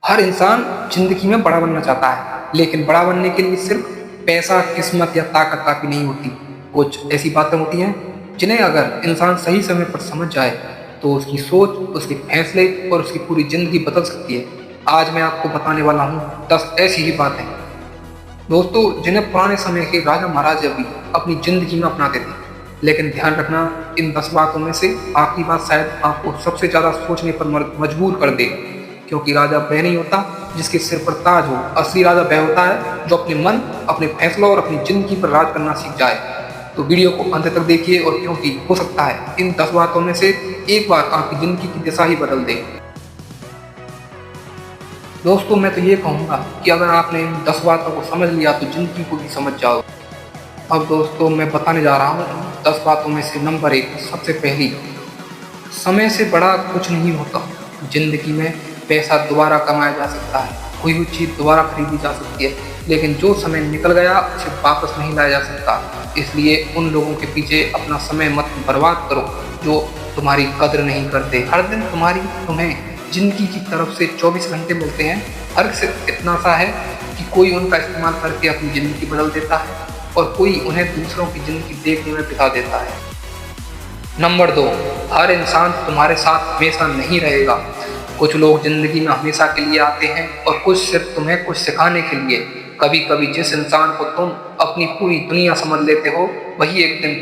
हर इंसान जिंदगी में बड़ा बनना चाहता है, लेकिन बड़ा बनने के लिए सिर्फ पैसा, किस्मत या ताकत काफी नहीं होती। कुछ ऐसी बातें होती हैं जिन्हें अगर इंसान सही समय पर समझ जाए तो उसकी सोच, उसके फैसले और उसकी पूरी जिंदगी बदल सकती है। आज मैं आपको बताने वाला हूँ 10 ऐसी ही बातें दोस्तों जिन्हें पुराने समय के राजा महाराजा भी अपनी जिंदगी में अपनाते थे। लेकिन ध्यान रखना, इन 10 बातों में से आखिरी बात शायद आपको सबसे ज्यादा सोचने पर मजबूर कर दे। क्योंकि राजा वह नहीं होता जिसके सिर पर ताज हो, असली राजा वह होता है जो अपने मन, अपने फैसलों और अपनी जिंदगी पर राज करना सीख जाए। तो वीडियो को अंत तक देखिए, और क्योंकि हो सकता है इन 10 बातों में से एक बात आपकी जिंदगी की दिशा ही बदल दे। दोस्तों मैं तो ये कहूँगा कि अगर आपने इन 10 बातों को समझ लिया तो जिंदगी को भी समझ जाओ। अब दोस्तों मैं बताने जा रहा हूँ 10 बातों में से नंबर 1, सबसे पहली, समय से बड़ा कुछ नहीं होता। जिंदगी में पैसा दोबारा कमाया जा सकता है, कोई भी चीज़ दोबारा खरीदी जा सकती है, लेकिन जो समय निकल गया उसे वापस नहीं लाया जा सकता। इसलिए उन लोगों के पीछे अपना समय मत बर्बाद करो जो तुम्हारी कद्र नहीं करते। हर दिन तुम्हें जिंदगी की तरफ से 24 घंटे मिलते हैं। फर्क सिर्फ इतना सा है कि कोई उनका इस्तेमाल करके अपनी ज़िंदगी बदल देता है और कोई उन्हें दूसरों की ज़िंदगी देखने में बिता देता है। नंबर 2, हर इंसान तुम्हारे साथ हमेशा नहीं रहेगा। कुछ लोग ज़िंदगी में हमेशा के लिए आते हैं और कुछ सिर्फ तुम्हें कुछ सिखाने के लिए। कभी कभी जिस इंसान को तुम अपनी पूरी दुनिया समझ लेते हो वही एक दिन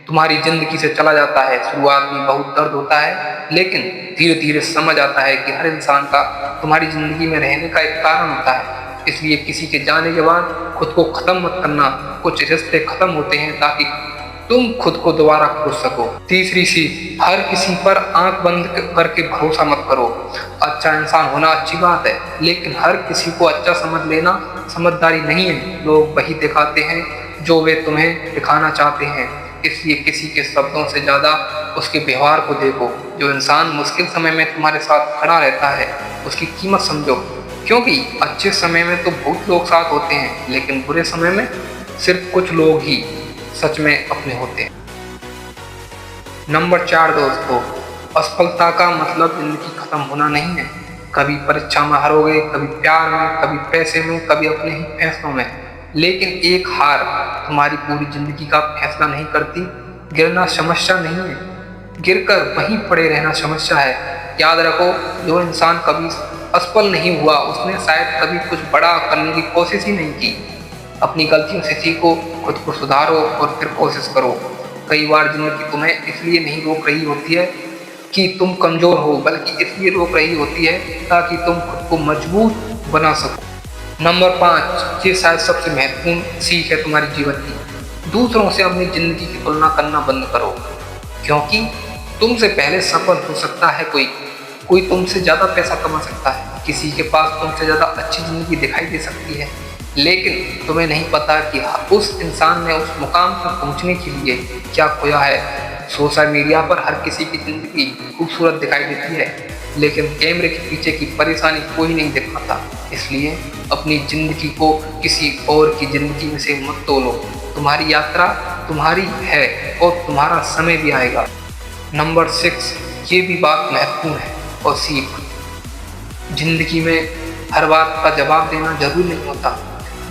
तुम्हारी ज़िंदगी से चला जाता है। शुरुआत में बहुत दर्द होता है, लेकिन धीरे धीरे समझ आता है कि हर इंसान का तुम्हारी ज़िंदगी में रहने का एक कारण होता है। इसलिए किसी के जाने के बाद खुद को ख़त्म मत करना। कुछ रिश्ते ख़त्म होते हैं ताकि तुम खुद को दोबारा खोज सको। तीसरी सीख, हर किसी पर आंख बंद करके भरोसा मत करो। अच्छा इंसान होना अच्छी बात है, लेकिन हर किसी को अच्छा समझ लेना समझदारी नहीं है। लोग वही दिखाते हैं जो वे तुम्हें दिखाना चाहते हैं। इसलिए किसी के शब्दों से ज़्यादा उसके व्यवहार को देखो। जो इंसान मुश्किल समय में तुम्हारे साथ खड़ा रहता है उसकी कीमत समझो, क्योंकि अच्छे समय में तो बहुत लोग साथ होते हैं, लेकिन बुरे समय में सिर्फ कुछ लोग ही सच में अपने होते हैं। नंबर 4 दोस्तों, असफलता का मतलब जिंदगी खत्म होना नहीं है। कभी परीक्षा में हारोगे, कभी प्यार में, कभी पैसे में, कभी अपने ही फैसलों में, लेकिन एक हार तुम्हारी पूरी जिंदगी का फैसला नहीं करती। गिरना समस्या नहीं है, गिरकर वहीं पड़े रहना समस्या है। याद रखो, जो इंसान कभी असफल नहीं हुआ उसने शायद कभी कुछ बड़ा करने की कोशिश ही नहीं की। अपनी गलतियों से सीखो, खुद को सुधारो और फिर कोशिश करो। कई बार जिंदगी तुम्हें इसलिए नहीं रोक रही होती है कि तुम कमज़ोर हो, बल्कि इसलिए रोक रही होती है ताकि तुम खुद को मजबूत बना सको। नंबर 5, ये शायद सबसे महत्वपूर्ण सीख है तुम्हारे जीवन की। दूसरों से अपनी ज़िंदगी की तुलना करना बंद करो, क्योंकि तुमसे पहले सफल हो सकता है कोई तुमसे ज़्यादा पैसा कमा सकता है, किसी के पास तुमसे ज़्यादा अच्छी ज़िंदगी दिखाई दे सकती है, लेकिन तुम्हें नहीं पता कि उस इंसान ने उस मुकाम तक पहुंचने के लिए क्या खोया है। सोशल मीडिया पर हर किसी की ज़िंदगी खूबसूरत दिखाई देती है, लेकिन कैमरे के पीछे की परेशानी कोई नहीं दिखाता। इसलिए अपनी ज़िंदगी को किसी और की ज़िंदगी में से मत तोलो। तुम्हारी यात्रा तुम्हारी है और तुम्हारा समय भी आएगा। नंबर 6, ये भी बात महत्वपूर्ण है और सीख, जिंदगी में हर बात का जवाब देना जरूरी नहीं होता।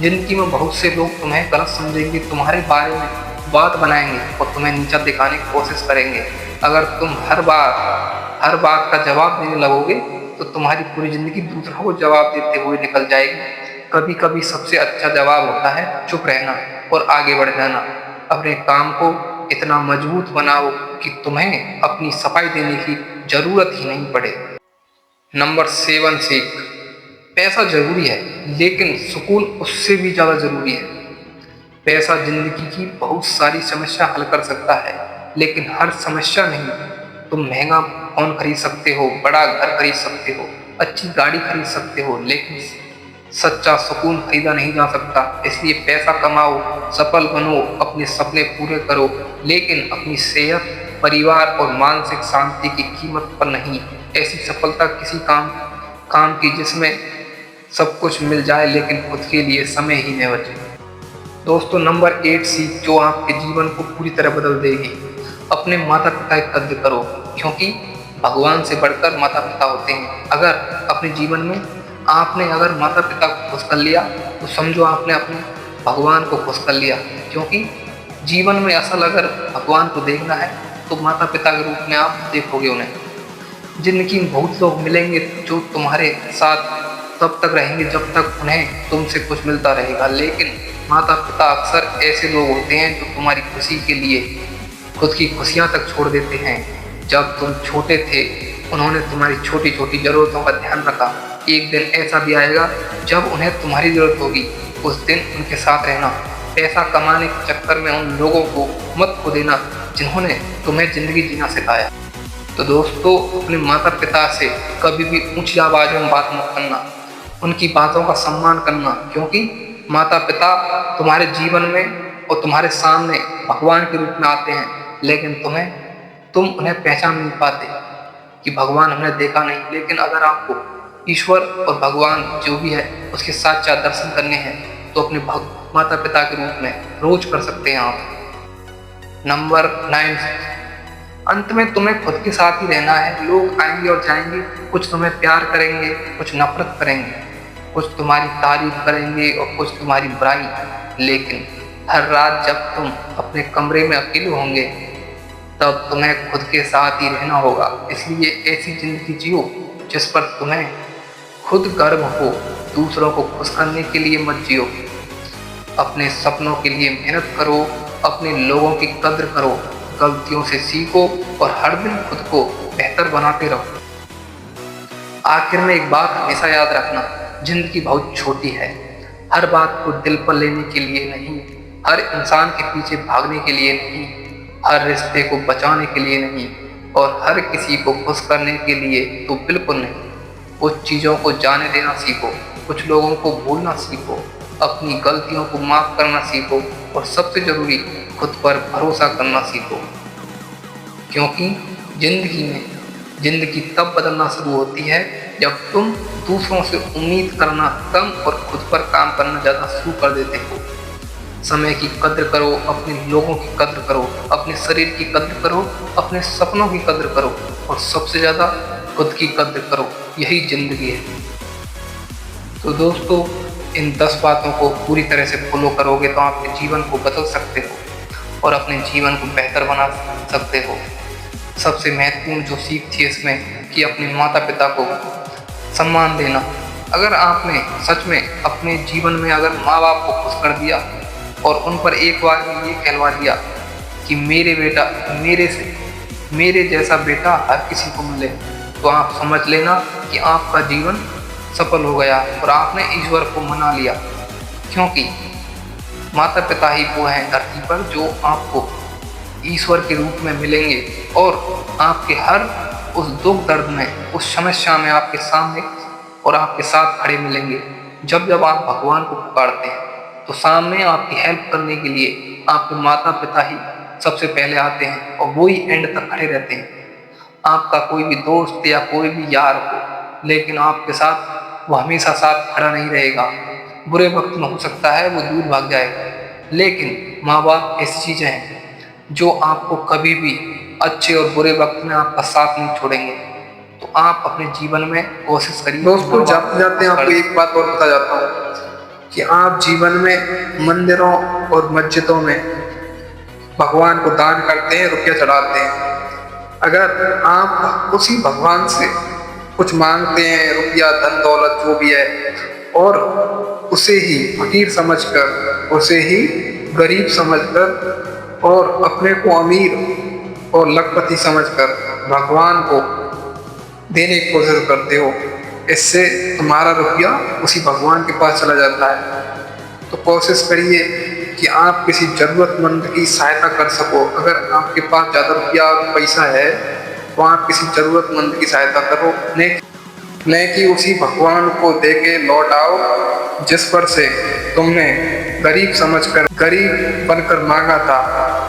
जिंदगी में बहुत से लोग तुम्हें गलत समझेंगे, तुम्हारे बारे में बात बनाएंगे और तुम्हें नीचा दिखाने की कोशिश करेंगे। अगर तुम हर बात का जवाब देने लगोगे तो तुम्हारी पूरी जिंदगी दूसरों को जवाब देते हुए निकल जाएगी। कभी कभी सबसे अच्छा जवाब होता है चुप रहना और आगे बढ़ जाना। अपने काम को इतना मजबूत बनाओ कि तुम्हें अपनी सफाई देने की जरूरत ही नहीं पड़े। नंबर 7 सीख, पैसा जरूरी है, लेकिन सुकून उससे भी ज़्यादा ज़रूरी है। पैसा जिंदगी की बहुत सारी समस्या हल कर सकता है, लेकिन हर समस्या नहीं। तुम महंगा फोन खरीद सकते हो, बड़ा घर खरीद सकते हो, अच्छी गाड़ी खरीद सकते हो, लेकिन सच्चा सुकून खरीदा नहीं जा सकता। इसलिए पैसा कमाओ, सफल बनो, अपने सपने पूरे करो, लेकिन अपनी सेहत, परिवार और मानसिक शांति की कीमत पर नहीं। ऐसी सफलता किसी काम की जिसमें सब कुछ मिल जाए लेकिन खुद के लिए समय ही न बचे। दोस्तों नंबर 8 सीख, जो आपके जीवन को पूरी तरह बदल देगी, अपने माता पिता की कद्र करो, क्योंकि भगवान से बढ़कर माता पिता होते हैं। अगर अपने जीवन में आपने अगर माता पिता को खुश कर लिया तो समझो आपने अपने भगवान को खुश कर लिया, क्योंकि जीवन में असल अगर भगवान को देखना है तो माता पिता के रूप में आप देखोगे उन्हें। जिंदगी में बहुत लोग मिलेंगे जो तुम्हारे साथ तब तक रहेंगे जब तक उन्हें तुमसे कुछ मिलता रहेगा, लेकिन माता पिता अक्सर ऐसे लोग होते हैं जो तुम्हारी खुशी के लिए खुद की खुशियाँ तक छोड़ देते हैं। जब तुम छोटे थे उन्होंने तुम्हारी छोटी छोटी ज़रूरतों का ध्यान रखा। एक दिन ऐसा भी आएगा जब उन्हें तुम्हारी ज़रूरत होगी, उस दिन उनके साथ रहना। पैसा कमाने के चक्कर में उन लोगों को मत खो देना जिन्होंने तुम्हें ज़िंदगी जीना सिखाया। तो दोस्तों, अपने माता पिता से कभी भी ऊंची आवाज़ में बात मत करना, उनकी बातों का सम्मान करना, क्योंकि माता पिता तुम्हारे जीवन में और तुम्हारे सामने भगवान के रूप में आते हैं, लेकिन तुम उन्हें पहचान नहीं पाते कि भगवान हमने देखा नहीं। लेकिन अगर आपको ईश्वर और भगवान जो भी है उसके साथ साथ दर्शन करने हैं तो अपने माता पिता के रूप में रोज कर सकते हैं आप। नंबर 9, अंत में तुम्हें खुद के साथ ही रहना है। लोग आएंगे और जाएंगे, कुछ तुम्हें प्यार करेंगे, कुछ नफरत करेंगे, कुछ तुम्हारी तारीफ करेंगे और कुछ तुम्हारी बुराई। लेकिन हर रात जब तुम अपने कमरे में अकेले होंगे तब तुम्हें खुद के साथ ही रहना होगा। इसलिए ऐसी जिंदगी जियो जिस पर तुम्हें खुद गर्व हो। दूसरों को खुश करने के लिए मत जियो, अपने सपनों के लिए मेहनत करो, अपने लोगों की कद्र करो, गलतियों से सीखो और हर दिन खुद को बेहतर बनाते रहो। आखिर में एक बात हमेशा याद रखना, जिंदगी बहुत छोटी है। हर बात को दिल पर लेने के लिए नहीं, हर इंसान के पीछे भागने के लिए नहीं, हर रिश्ते को बचाने के लिए नहीं और हर किसी को खुश करने के लिए तो बिल्कुल नहीं। कुछ चीज़ों को जाने देना सीखो, कुछ लोगों को भूलना सीखो, अपनी गलतियों को माफ़ करना सीखो और सबसे ज़रूरी खुद पर भरोसा करना सीखो। क्योंकि जिंदगी तब बदलना शुरू होती है जब तुम दूसरों से उम्मीद करना कम और खुद पर काम करना ज़्यादा शुरू कर देते हो। समय की कद्र करो, अपने लोगों की कद्र करो, अपने शरीर की कद्र करो, अपने सपनों की कद्र करो और सबसे ज़्यादा खुद की कद्र करो। यही जिंदगी है। तो दोस्तों, इन 10 बातों को पूरी तरह से फॉलो करोगे तो आपके जीवन को बदल सकते हो और अपने जीवन को बेहतर बना सकते हो। सबसे महत्वपूर्ण जो सीख थी इसमें कि अपने माता पिता को सम्मान देना। अगर आपने सच में अपने जीवन में अगर माँ बाप को खुश कर दिया और उन पर एक बार ये कहलवा दिया कि मेरे जैसा बेटा हर किसी को मिले, तो आप समझ लेना कि आपका जीवन सफल हो गया और आपने ईश्वर को मना लिया। क्योंकि माता पिता ही वो हैं धरती पर जो आपको ईश्वर के रूप में मिलेंगे और आपके हर उस दुख दर्द में, उस समस्या में आपके सामने और आपके साथ खड़े मिलेंगे। जब आप भगवान को पुकारते हैं तो सामने आपकी हेल्प करने के लिए आपके माता पिता ही सबसे पहले आते हैं और वो ही एंड तक खड़े रहते हैं। आपका कोई भी दोस्त या कोई भी यार हो, लेकिन आपके साथ वो हमेशा साथ खड़ा नहीं रहेगा। बुरे वक्त में हो सकता है वो दूर भाग जाएगा, लेकिन माँ बाप ऐसी चीज़ें हैं जो आपको कभी भी अच्छे और बुरे वक्त में आपका साथ नहीं छोड़ेंगे। तो आप अपने जीवन में कोशिश करिए। दोस्तों, जाते जाते आपको एक बात और बता जाता हूँ कि आप जीवन में मंदिरों और मस्जिदों में भगवान को दान करते हैं, रुपया चढ़ाते हैं। अगर आप उसी भगवान से कुछ मांगते हैं, रुपया, धन दौलत जो भी है, और उसे ही फकीर समझकर, उसे ही गरीब समझकर और अपने को अमीर और लखपति समझकर भगवान को देने की कोशिश करते हो, इससे तुम्हारा रुपया उसी भगवान के पास चला जाता है। तो कोशिश करिए कि आप किसी ज़रूरतमंद की सहायता कर सको। अगर आपके पास ज़्यादा रुपया और पैसा है तो आप किसी ज़रूरतमंद की सहायता करो, नहीं कि उसी भगवान को दे के लौट आओ जिस पर से तुमने गरीब समझकर, गरीब बनकर मांगा था,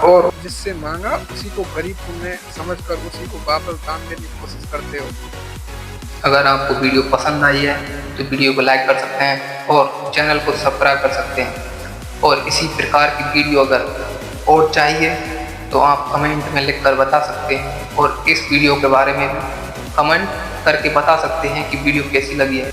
और जिससे मांगा उसी को गरीब तुमने समझकर उसी को वापस दान देने की कोशिश करते हो। अगर आपको वीडियो पसंद आई है तो वीडियो को लाइक कर सकते हैं और चैनल को सब्सक्राइब कर सकते हैं। और इसी प्रकार की वीडियो अगर और चाहिए तो आप कमेंट में लिखकर बता सकते हैं और इस वीडियो के बारे में भी कमेंट करके बता सकते हैं कि वीडियो कैसी लगी है।